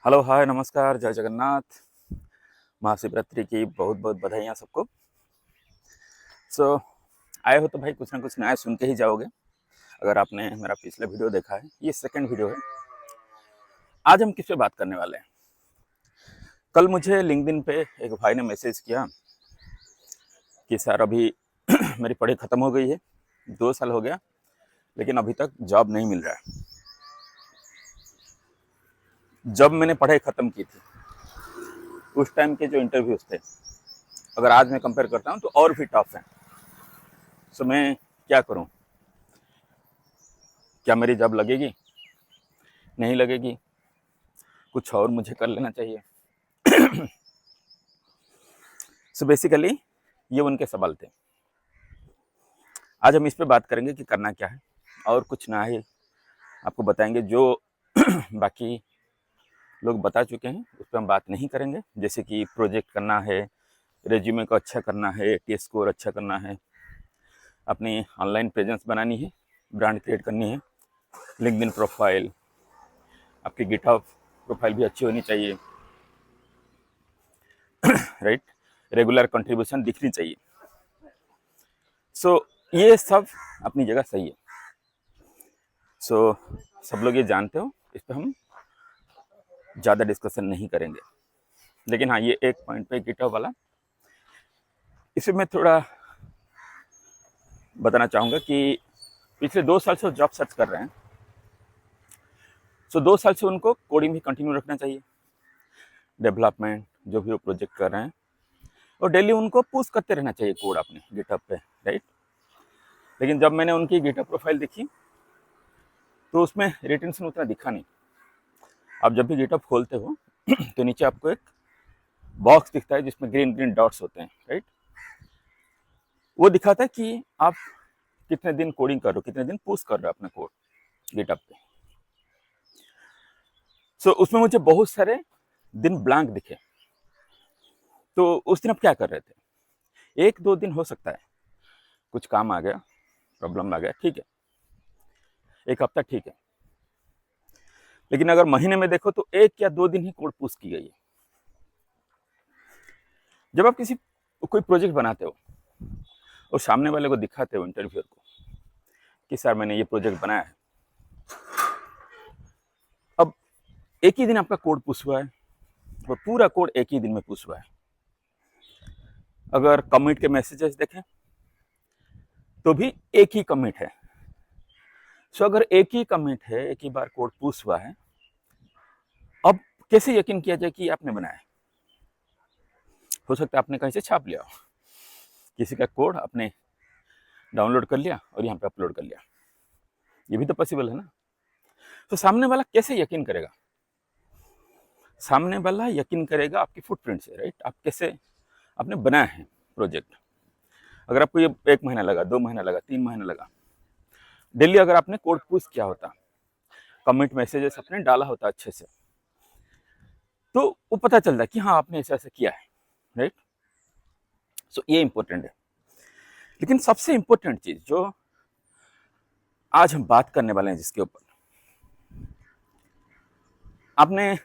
Hello, हाय, नमस्कार, जय जगन्नाथ। महाशिवरात्रि की बहुत बहुत बधाइयाँ सबको। सो आए हो तो भाई कुछ ना कुछ नया सुन के ही जाओगे। अगर आपने मेरा पिछला वीडियो देखा है, ये सेकंड वीडियो है। आज हम किस पे बात करने वाले हैं। कल मुझे लिंक्डइन पे एक भाई ने मैसेज किया कि सर अभी मेरी पढ़ाई ख़त्म हो गई है, 2 साल हो गया, लेकिन अभी तक जॉब नहीं मिल रहा है। जब मैंने पढ़ाई ख़त्म की थी उस टाइम के जो इंटरव्यूज़ थे, अगर आज मैं कंपेयर करता हूँ तो और भी टफ हैं। सो मैं क्या करूँ? क्या मेरी जॉब लगेगी, नहीं लगेगी, कुछ और मुझे कर लेना चाहिए? सो बेसिकली ये उनके सवाल थे। आज हम इस पे बात करेंगे कि करना क्या है, और कुछ ना ही आपको बताएंगे जो बाकी लोग बता चुके हैं, उस पर हम बात नहीं करेंगे। जैसे कि प्रोजेक्ट करना है, रेज्यूमे को अच्छा करना है, टेस्ट स्कोर अच्छा करना है, अपनी ऑनलाइन प्रेजेंस बनानी है, ब्रांड क्रिएट करनी है, लिंक्डइन प्रोफाइल, आपकी गिटहब प्रोफाइल भी अच्छी होनी चाहिए, राइट, रेगुलर कंट्रीब्यूशन दिखनी चाहिए। सो ये सब अपनी जगह सही है। सो सब लोग ये जानते हो, इस पर हम ज़्यादा डिस्कशन नहीं करेंगे। लेकिन हाँ, ये एक पॉइंट पे गिटहब वाला, इसमें मैं थोड़ा बताना चाहूँगा कि पिछले 2 साल से वो जॉब सर्च कर रहे हैं। सो 2 साल से उनको कोडिंग भी कंटिन्यू रखना चाहिए, डेवलपमेंट जो भी वो प्रोजेक्ट कर रहे हैं, और डेली उनको पुश करते रहना चाहिए कोड अपने गिटहब पे, राइट। लेकिन जब मैंने उनकी गिटहब प्रोफाइल देखी तो उसमें रिटेंशन उतना दिखा नहीं। आप जब भी गिटहब खोलते हो तो नीचे आपको एक बॉक्स दिखता है जिसमें ग्रीन ग्रीन डॉट्स होते हैं, राइट। वो दिखाता है कि आप कितने दिन कोडिंग कर रहे हो, कितने दिन पुश कर रहे हो अपना कोड गिटहब पे। सो उसमें मुझे बहुत सारे दिन ब्लैंक दिखे। तो उस दिन आप क्या कर रहे थे? 1-2 दिन हो सकता है कुछ काम आ गया, प्रॉब्लम आ गया, ठीक है, 1 हफ्ता ठीक है। लेकिन अगर महीने में देखो तो 1 या 2 दिन ही कोड पुश की गई है। जब आप कोई प्रोजेक्ट बनाते हो और सामने वाले को दिखाते हो, इंटरव्यूअर को, कि सर मैंने ये प्रोजेक्ट बनाया है, अब एक ही दिन आपका कोड पुश हुआ है, वो पूरा कोड एक ही दिन में पुश हुआ है। अगर कमिट के मैसेजेस देखें तो भी एक ही कमिट है। सो अगर एक ही कमिट है, एक ही बार कोड पुश हुआ है, अब कैसे यकीन किया जाए कि आपने बनाया है? हो सकता है आपने कहीं से छाप लिया हो, किसी का कोड आपने डाउनलोड कर लिया और यहाँ पे अपलोड कर लिया, ये भी तो पॉसिबल है ना। तो सामने वाला कैसे यकीन करेगा? सामने वाला यकीन करेगा आपकी फुटप्रिंट से, राइट। आप कैसे आपने बनाया है प्रोजेक्ट। अगर आपको ये 1 महीना लगा, 2 महीना लगा, 3 महीना लगा, डेली अगर आपने कोड पुश किया होता, कमेंट मैसेजेस आपने डाला होता अच्छे से, तो वो पता चलता कि हाँ आपने ऐसा ऐसा किया है, राइट। सो ये इंपॉर्टेंट है। लेकिन सबसे इंपॉर्टेंट चीज जो आज हम बात करने वाले हैं, जिसके ऊपर आपने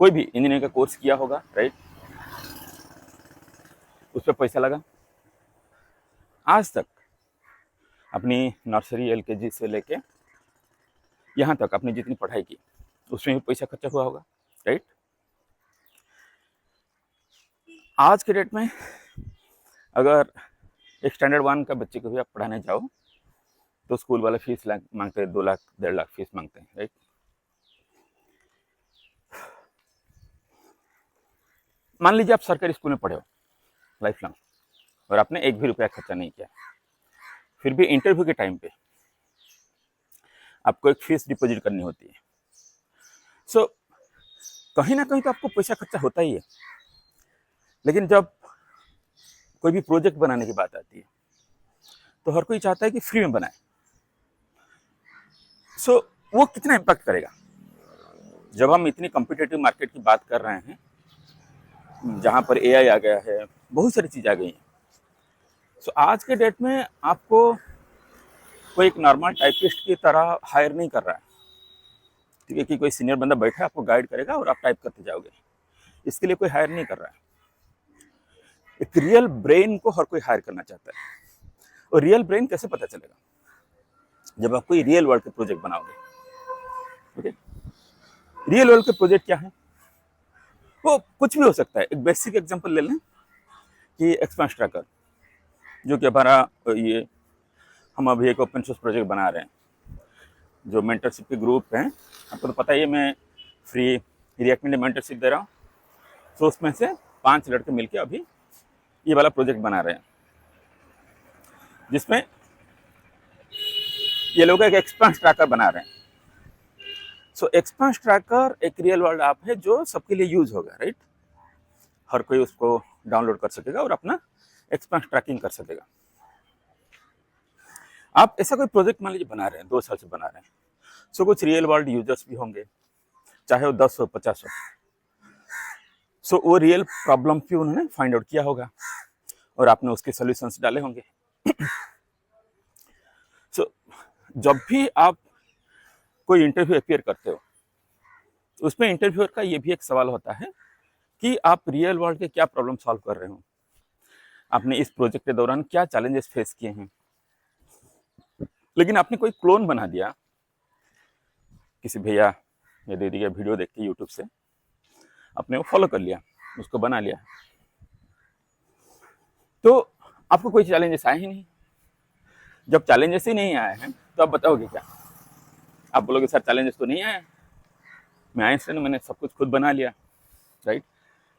कोई भी इंजीनियरिंग का कोर्स किया होगा, राइट, उस पर पैसा लगा। आज तक अपनी नर्सरी एलकेजी से लेके यहाँ तक आपने जितनी पढ़ाई की उसमें भी पैसा खर्चा हुआ होगा, राइट। आज के डेट में अगर एक स्टैंडर्ड 1 का बच्चे को भी आप पढ़ाने जाओ तो स्कूल वाले फीस मांगते हैं, 2 लाख 1.5 लाख फीस मांगते हैं, राइट। मान लीजिए आप सरकारी स्कूल में पढ़े हो लाइफ लॉन्ग और आपने 1 भी रुपया खर्चा नहीं किया, फिर भी इंटरव्यू के टाइम पे आपको एक फीस डिपॉजिट करनी होती है। सो कहीं ना कहीं तो आपको पैसा खर्चा होता ही है। लेकिन जब कोई भी प्रोजेक्ट बनाने की बात आती है तो हर कोई चाहता है कि फ्री में बनाए। सो वो कितना इम्पैक्ट करेगा? जब हम इतनी कॉम्पिटिटिव मार्केट की बात कर रहे हैं, जहाँ पर एआई आ गया है, बहुत सारी चीज़ आ गई हैं। सो आज के डेट में आपको कोई एक नॉर्मल टाइपिस्ट की तरह हायर नहीं कर रहा है। ठीक है, कि कोई सीनियर बंदा बैठा है आपको गाइड करेगा और आप टाइप करते जाओगे। इसके लिए कोई हायर नहीं कर रहा है। एक रियल ब्रेन को हर कोई हायर करना चाहता है। और रियल ब्रेन कैसे पता चलेगा? जब आप कोई रियल वर्ल्ड के प्रोजेक्ट बनाओगे। ओके, रियल वर्ल्ड के प्रोजेक्ट क्या है? वो कुछ भी हो सकता है। एक बेसिक एग्जांपल ले लें कि एक्सपेंस ट्रैकर, जो कि हमारा ये हम अभी एक ओपन सोर्स प्रोजेक्ट बना रहे हैं, जो मेंटरशिप के ग्रुप हैं। आपको तो पता ही है, मैं फ्री रिएक्ट में मेंटरशिप दे रहा हूँ। तो उसमें से 5 लड़के मिलके अभी ये वाला प्रोजेक्ट बना रहे हैं, जिसमें ये लोग एक एक्सपेंस ट्रैकर बना रहे हैं। सो एक्सपेंस ट्रैकर एक रियल वर्ल्ड ऐप है जो सबके लिए यूज होगा, राइट? हर कोई उसको डाउनलोड कर सकेगा और अपना एक्सपेंस ट्रैकिंग कर सकेगा। आप ऐसा कोई प्रोजेक्ट मान लीजिए बना रहे हैं, 2 साल से बना रहे हैं। सो कुछ रियल वर्ल्ड यूजर्स भी होंगे, चाहे वो 10 हो 50 हो। सो वो रियल प्रॉब्लम भी उन्होंने फाइंड आउट किया होगा और आपने उसके सॉल्यूशंस डाले होंगे। सो जब भी आप कोई इंटरव्यू अपियर करते हो, उसमें इंटरव्यूअर का ये भी एक सवाल होता है कि आप रियल वर्ल्ड के क्या प्रॉब्लम सॉल्व कर रहे हो, आपने इस प्रोजेक्ट के दौरान क्या चैलेंजेस फेस किए हैं। लेकिन आपने कोई क्लोन बना दिया, किसी भैया या दीदी का वीडियो देख के यूट्यूब से आपने वो फॉलो कर लिया, उसको बना लिया, तो आपको कोई चैलेंजेस आए ही नहीं। जब चैलेंजेस ही नहीं आए हैं तो आप बताओगे क्या? आप बोलोगे सर चैलेंजेस तो नहीं आए, मैं आइंस्टाइन, मैंने सब कुछ खुद बना लिया, राइट?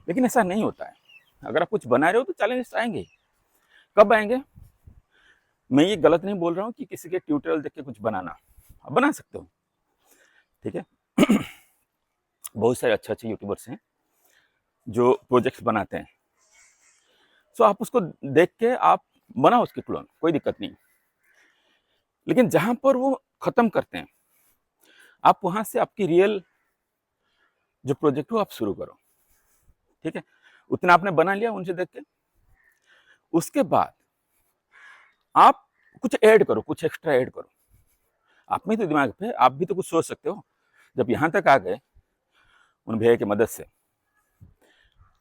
लेकिन ऐसा नहीं होता है। अगर आप कुछ बना रहे हो तो चैलेंजेस आएंगे। कब आएंगे? मैं ये गलत नहीं बोल रहा हूँ कि किसी के ट्यूटोरियल देख के कुछ बनाना, आप बना सकते हो, ठीक है। बहुत सारे अच्छे यूट्यूबर्स हैं जो प्रोजेक्ट्स बनाते हैं। सो आप उसको देख के आप बनाओ उसके क्लोन, कोई दिक्कत नहीं। लेकिन जहां पर वो खत्म करते हैं, आप वहां से आपकी रियल जो प्रोजेक्ट हो आप शुरू करो, ठीक है। उतना आपने बना लिया उनसे देख के, उसके बाद आप कुछ ऐड करो, कुछ एक्स्ट्रा ऐड करो। आप में तो दिमाग पे आप भी तो कुछ सोच सकते हो। जब यहां तक आ गए उन भैया की मदद से,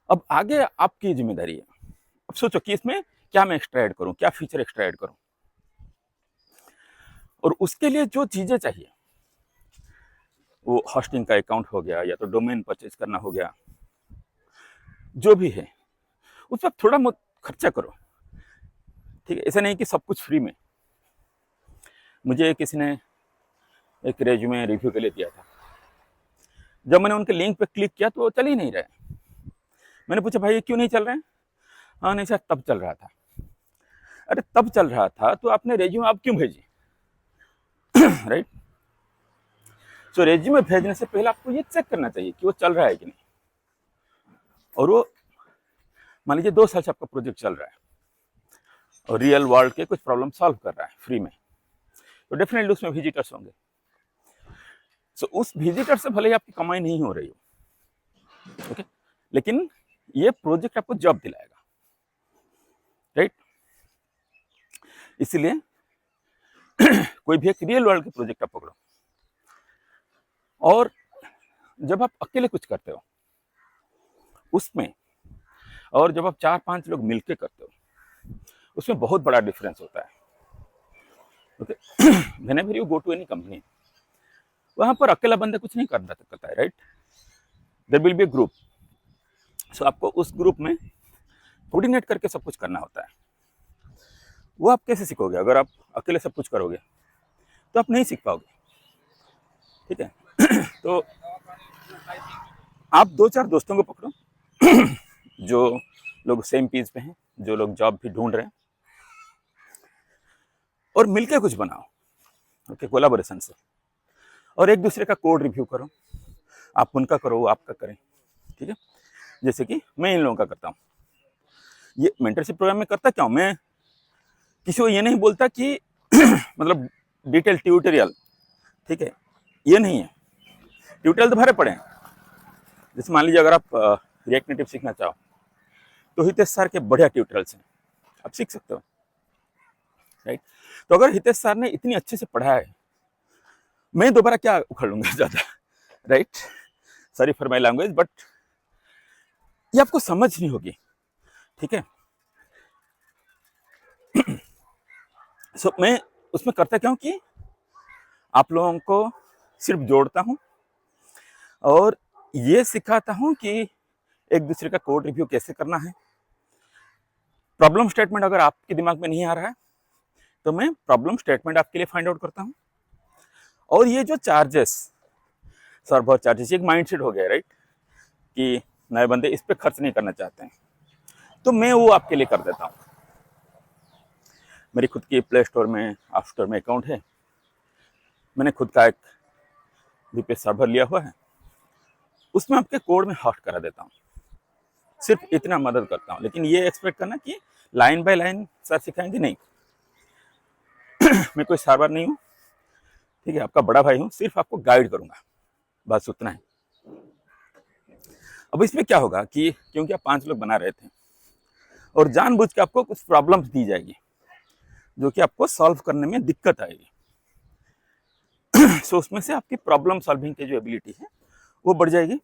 अब आगे आपकी जिम्मेदारी है। अब सोचो कि इसमें क्या मैं एक्स्ट्रा ऐड करूं, क्या फीचर एक्स्ट्रा ऐड करूं, और उसके लिए जो चीजें चाहिए, वो होस्टिंग का अकाउंट हो गया या तो डोमेन परचेज करना हो गया, जो भी है उस पर थोड़ा बहुत खर्चा करो, ठीक है। ऐसा नहीं कि सब कुछ फ्री में। मुझे किसी ने एक रेज्यूमे रिव्यू के लिए दिया था, जब मैंने उनके लिंक पे क्लिक किया तो वो चल ही नहीं रहे। मैंने पूछा भाई ये क्यों नहीं चल रहे हैं? हाँ नहीं सर तब चल रहा था। अरे तब चल रहा था तो आपने रेज्यूमे आप क्यों भेजी? राइट। सो रेज्यूमे भेजने से पहले आपको ये चेक करना चाहिए कि वो चल रहा है कि नहीं। और वो मान लीजिए 2 साल से आपका प्रोजेक्ट चल रहा है और रियल वर्ल्ड के कुछ प्रॉब्लम सॉल्व कर रहा है फ्री में, तो डेफिनेटली उसमें विजिटर्स होंगे। सो उस विजिटर से भले ही आपकी कमाई नहीं हो रही हो, ओके, लेकिन ये प्रोजेक्ट आपको जॉब दिलाएगा, राइट। इसलिए कोई भी एक रियल वर्ल्ड के प्रोजेक्ट आप पकड़ो, और जब आप अकेले कुछ करते हो उसमें, और जब आप 4-5 लोग मिलके करते हो, उसमें बहुत बड़ा डिफरेंस होता है, okay. Whenever you go to any company, वहां पर अकेला बंदा कुछ नहीं कर सकता है, right. There will be a group. सो आपको उस ग्रुप में कोऑर्डिनेट करके सब कुछ करना होता है। वो आप कैसे सीखोगे? अगर आप अकेले सब कुछ करोगे तो आप नहीं सीख पाओगे, ठीक है। तो आप 2-4 दोस्तों को पकड़ो जो लोग सेम पेज पे हैं, जो लोग जॉब भी ढूंढ रहे हैं, और मिलके कुछ बनाओ, ओके, कोलैबोरेशन से। और एक दूसरे का कोड रिव्यू करो, आप उनका करो वो आपका करें, ठीक है। जैसे कि मैं इन लोगों का करता हूँ। ये मेंटरशिप प्रोग्राम में करता क्या हूँ, मैं किसी को ये नहीं बोलता कि मतलब डिटेल ट्यूटोरियल, ठीक है, ये नहीं है। ट्यूटोरियल तो भरे पड़े हैं। जैसे मान लीजिए अगर आप रिएक्ट नेटिव सीखना चाहो तो हितेश सर के बढ़िया ट्यूटोरियल्स हैं, आप सीख सकते हो, राइट। तो अगर हितेश सर ने इतनी अच्छे से पढ़ाया है, मैं दोबारा क्या उखड़ लूंगा ज़्यादा, right, sorry for my language, but ये आपको समझनी होगी, ठीक है। सो मैं उसमें करता क्या हूँ कि आप लोगों को सिर्फ जोड़ता हूँ और ये सिखाता हूँ कि एक दूसरे का कोड रिव्यू कैसे करना है। प्रॉब्लम स्टेटमेंट अगर आपके दिमाग में नहीं आ रहा है तो मैं प्रॉब्लम स्टेटमेंट आपके लिए फाइंड आउट करता हूँ। और ये जो चार्जेस, सर बहुत चार्जेस, एक माइंडसेट हो गया, राइट, कि नए बंदे इस पे खर्च नहीं करना चाहते हैं, तो मैं वो आपके लिए कर देता हूँ। मेरी खुद की प्ले स्टोर में, ऐप स्टोर में अकाउंट है, मैंने खुद का एक VPS सर्वर लिया हुआ है, उसमें आपके कोड में हॉस्ट करा देता हूँ, सिर्फ इतना मदद करता हूँ। लेकिन ये एक्सपेक्ट करना कि लाइन बाय लाइन सर सिखाएंगे, नहीं। मैं कोई सर्वर नहीं हूँ, ठीक है, आपका बड़ा भाई हूँ, सिर्फ आपको गाइड करूंगा, बस उतना है। अब इसमें क्या होगा कि क्योंकि आप 5 लोग बना रहे थे और जानबूझ के आपको कुछ प्रॉब्लम्स दी जाएगी जो कि आपको सॉल्व करने में दिक्कत आएगी। सो उसमें से आपकी प्रॉब्लम सॉल्विंग की जो एबिलिटी है वो बढ़ जाएगी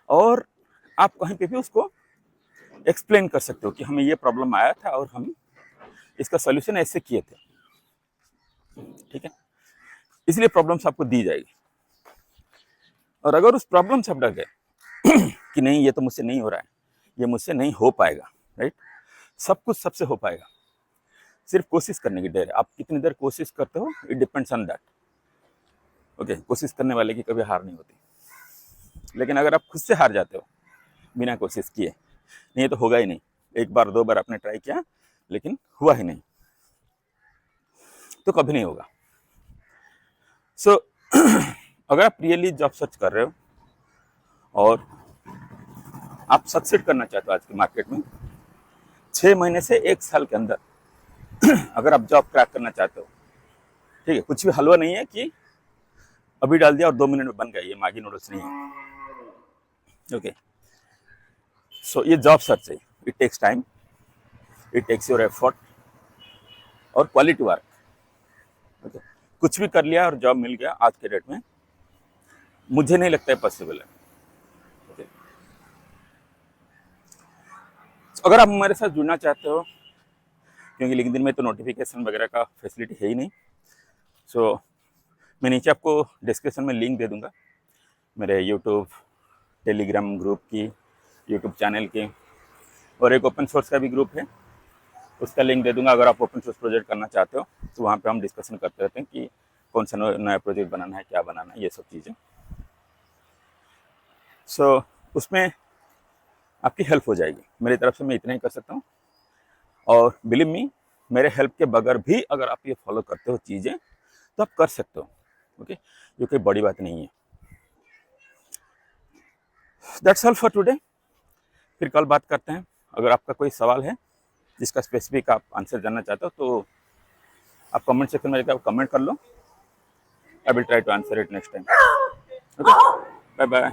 और आप कहीं पे भी उसको एक्सप्लेन कर सकते हो कि हमें ये प्रॉब्लम आया था और हम इसका सोल्यूशन ऐसे किए थे, ठीक है। इसलिए प्रॉब्लम्स आपको दी जाएगी और अगर उस प्रॉब्लम से आप डर गए कि नहीं ये तो मुझसे नहीं हो रहा है, ये मुझसे नहीं हो पाएगा, राइट, सब कुछ सबसे हो पाएगा, सिर्फ कोशिश करने की देर है। आप कितनी देर कोशिश करते हो, it depends on that, okay. कोशिश करने वाले की कभी हार नहीं होती। लेकिन अगर आप खुद से हार जाते हो बिना कोशिश किए, नहीं तो होगा ही नहीं, एक बार 2 बार आपने ट्राई किया लेकिन हुआ ही नहीं, तो कभी नहीं होगा। सो अगर आप रियली जॉब सर्च कर रहे हो और आप सक्सेड करना चाहते हो आज के मार्केट में, 6 महीने से 1 साल के अंदर अगर आप जॉब क्रैक करना चाहते हो, ठीक है, कुछ भी हलवा नहीं है कि अभी डाल दिया और 2 मिनट में बन गया, ये मैगी नूडल्स नहीं है, ओके। सो ये जॉब सर्च है, it takes time, it takes your effort और क्वालिटी वर्क, ओके। कुछ भी कर लिया और जॉब मिल गया आज के डेट में, मुझे नहीं लगता है पॉसिबल है, ओके। अगर आप हमारे साथ जुड़ना चाहते हो, क्योंकि लिंक्डइन में तो नोटिफिकेशन वगैरह का फैसिलिटी है ही नहीं, सो मैं नीचे आपको डिस्क्रिप्शन में लिंक दे दूंगा मेरे यूट्यूब, टेलीग्राम ग्रुप की, यूट्यूब चैनल की, और एक ओपन सोर्स का भी ग्रुप है, उसका लिंक दे दूंगा। अगर आप ओपन सोर्स प्रोजेक्ट करना चाहते हो तो वहाँ पे हम डिस्कशन करते रहते हैं कि कौन सा नया प्रोजेक्ट बनाना है, क्या बनाना है, ये सब चीज़ें। सो उसमें आपकी हेल्प हो जाएगी। मेरी तरफ से मैं इतना ही कर सकता हूँ और बिलीव मी, मेरे हेल्प के बगैर भी अगर आप ये फॉलो करते हो चीज़ें तो आप कर सकते हो, ओके, जो कोई बड़ी बात नहीं है। दैट्स ऑल फॉर टुडे, फिर कल बात करते हैं। अगर आपका कोई सवाल है जिसका स्पेसिफिक आप आंसर जानना चाहते हो तो आप कमेंट सेक्शन में जाकर कमेंट कर लो, I will try to answer it next time, okay. Bye bye.